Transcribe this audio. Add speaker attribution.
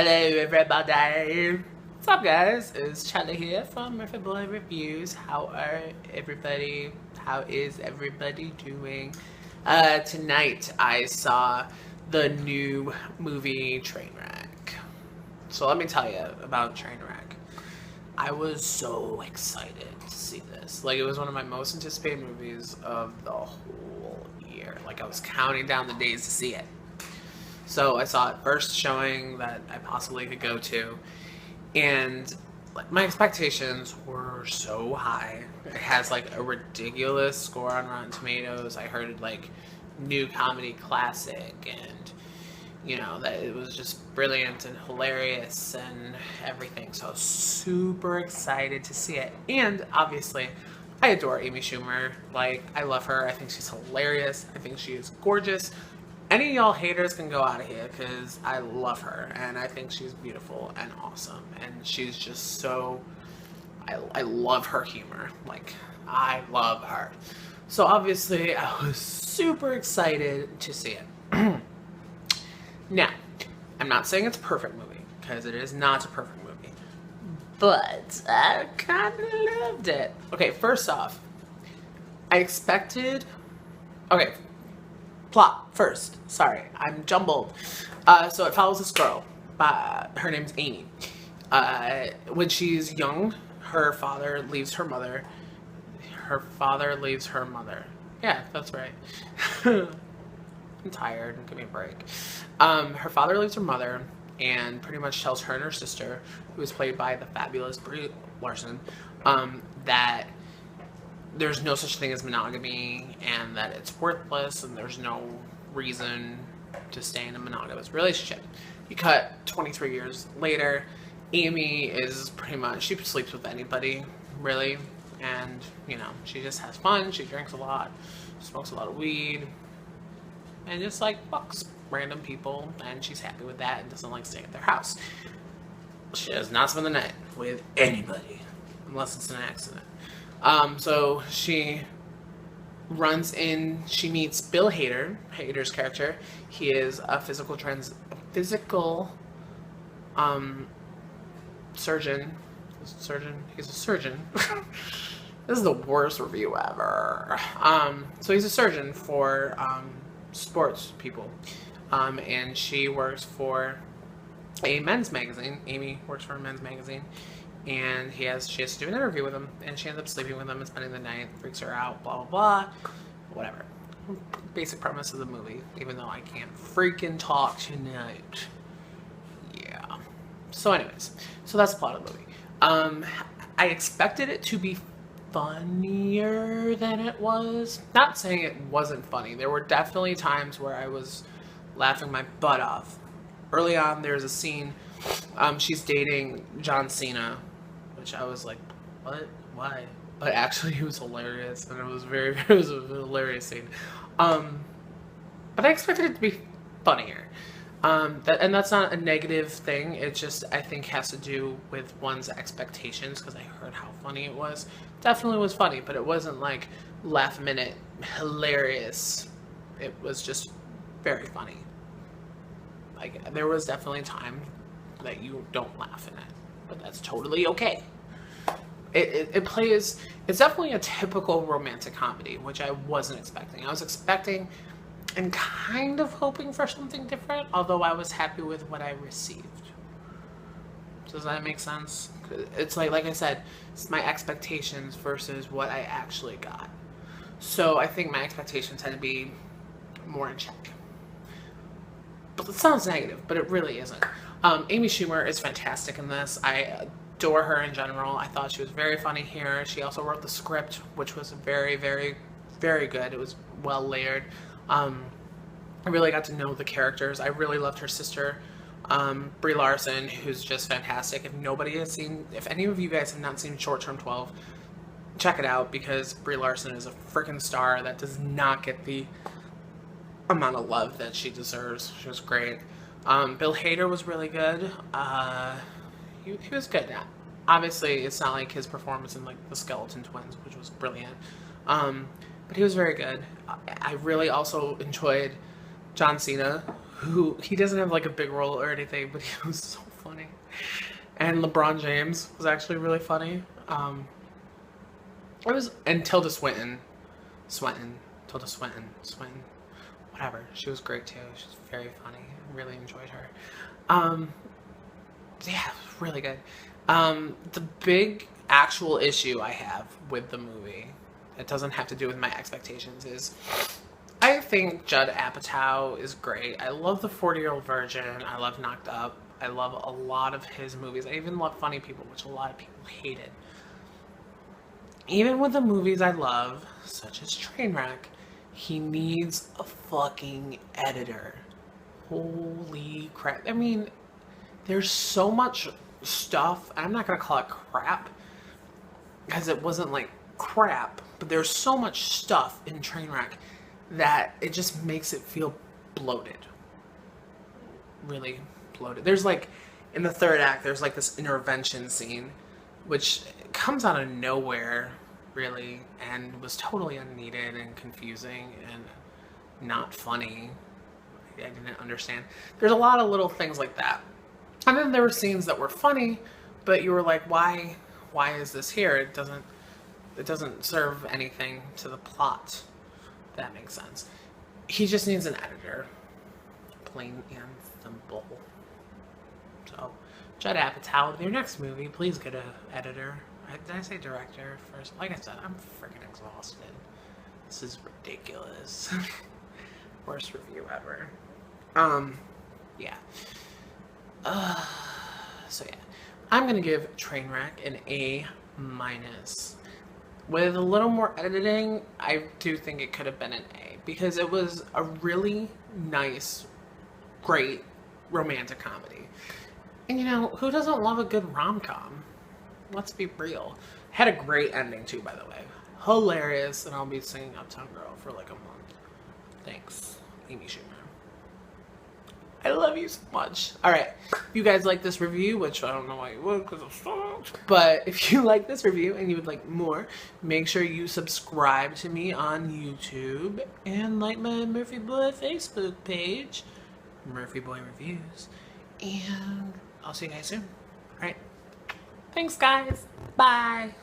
Speaker 1: Hello everybody! What's up guys? It's Charlie here from Murphy Boy Reviews. How are everybody? How is everybody doing? Tonight I saw the new movie Trainwreck. So let me tell you about Trainwreck. I was so excited to see this. Like, it was one of my most anticipated movies of the whole year. Like, I was counting down the days to see it. So I saw it first showing that I possibly could go to, and like my expectations were so high. It has like a ridiculous score on Rotten Tomatoes. I heard like new comedy classic, and you know that it was just brilliant and hilarious and everything. So I was super excited to see it, and obviously I adore Amy Schumer. Like, I love her. I think she's hilarious. I think she is gorgeous. Any of y'all haters can go out of here because I love her and I think she's beautiful and awesome, and she's just so, I love her humor. Like, I love her. So obviously I was super excited to see it. Now, I'm not saying it's a perfect movie because it is not a perfect movie, but I kind of loved it. Okay, first off, I expected, okay, plot first. Sorry, I'm jumbled. So it follows this girl. Her name's Amy. When she's young, her father leaves her mother. Her father leaves her mother. Yeah, that's right. I'm tired. Give me a break. Her father leaves her mother and pretty much tells her and her sister, who is played by the fabulous Brie Larson, that there's no such thing as monogamy and that it's worthless and there's no reason to stay in a monogamous relationship. You cut 23 years later, Amy is pretty much, she sleeps with anybody, really, and, you know, she just has fun, she drinks a lot, smokes a lot of weed, and just, like, fucks random people, and she's happy with that and doesn't like staying at their house. She does not spend the night with anybody, unless it's an accident. So she runs in, she meets Bill Hader, Hader's character. He is a physical surgeon. He's a surgeon. This is the worst review ever. So he's a surgeon for, sports people. And she works for a men's magazine. Amy works for a men's magazine. And she has to do an interview with him, and she ends up sleeping with him and spending the night, freaks her out, blah, blah, blah, whatever. Basic premise of the movie, even though I can't freaking talk tonight. Yeah. So anyways, so that's the plot of the movie. I expected it to be funnier than it was. Not saying it wasn't funny. There were definitely times where I was laughing my butt off. Early on, there's a scene, she's dating John Cena, which I was like, what? Why? But actually, he was hilarious, and it was it was a hilarious scene. But I expected it to be funnier. And that's not a negative thing. It just, I think, has to do with one's expectations, because I heard how funny it was. Definitely was funny, but it wasn't like laugh a minute hilarious. It was just very funny. Like, there was definitely time that you don't laugh in it, but that's totally okay. It plays, it's definitely a typical romantic comedy, which I wasn't expecting. I was expecting and kind of hoping for something different, although I was happy with what I received. Does that make sense? It's like I said, it's my expectations versus what I actually got. So I think my expectations had to be more in check. But it sounds negative, but it really isn't. Amy Schumer is fantastic in this. I adore her in general. I thought she was very funny here. She also wrote the script, which was very, very, very good. It was well layered. I really got to know the characters. I really loved her sister, Brie Larson, who's just fantastic. If any of you guys have not seen Short Term 12, check it out, because Brie Larson is a freaking star that does not get the amount of love that she deserves. She was great. Bill Hader was really good. He was good. Obviously, it's not like his performance in like The Skeleton Twins, which was brilliant. But he was very good. I really also enjoyed John Cena, who, he doesn't have like a big role or anything, but he was so funny. And LeBron James was actually really funny. It was, and Tilda Swinton, whatever. She was great too. She was very funny. I really enjoyed her. Yeah, it was really good. The big actual issue I have with the movie, it doesn't have to do with my expectations, is I think Judd Apatow is great. I love The 40-Year-Old Virgin. I love Knocked Up. I love a lot of his movies. I even love Funny People, which a lot of people hated. Even with the movies I love, such as Trainwreck, he needs a fucking editor. Holy crap. I mean, there's so much stuff. I'm not going to call it crap, because it wasn't like crap, but there's so much stuff in Trainwreck that it just makes it feel bloated. Really bloated. There's like, in the third act, there's like this intervention scene, which comes out of nowhere, really, and was totally unneeded and confusing and not funny. I didn't understand. There's a lot of little things like that. And then there were scenes that were funny, but you were like, why is this here? It doesn't serve anything to the plot. If that makes sense. He just needs an editor. Plain and simple. So, Judd Apatow, with your next movie, please get an editor. Did I say director first? Like I said, I'm freaking exhausted. This is ridiculous. Worst review ever. Yeah. So yeah. I'm gonna give Trainwreck an A-. With a little more editing, I do think it could have been an A, because it was a really nice, great romantic comedy. And you know, who doesn't love a good rom-com? Let's be real. Had a great ending too, by the way. Hilarious, and I'll be singing Uptown Girl for like a month. Thanks, Amy Schumer. I love you so much. Alright, if you guys like this review, which I don't know why you would, because it sucks, but if you like this review and you would like more, make sure you subscribe to me on YouTube and like my Murphy Boy Facebook page, Murphy Boy Reviews, and I'll see you guys soon. Alright, thanks guys, bye!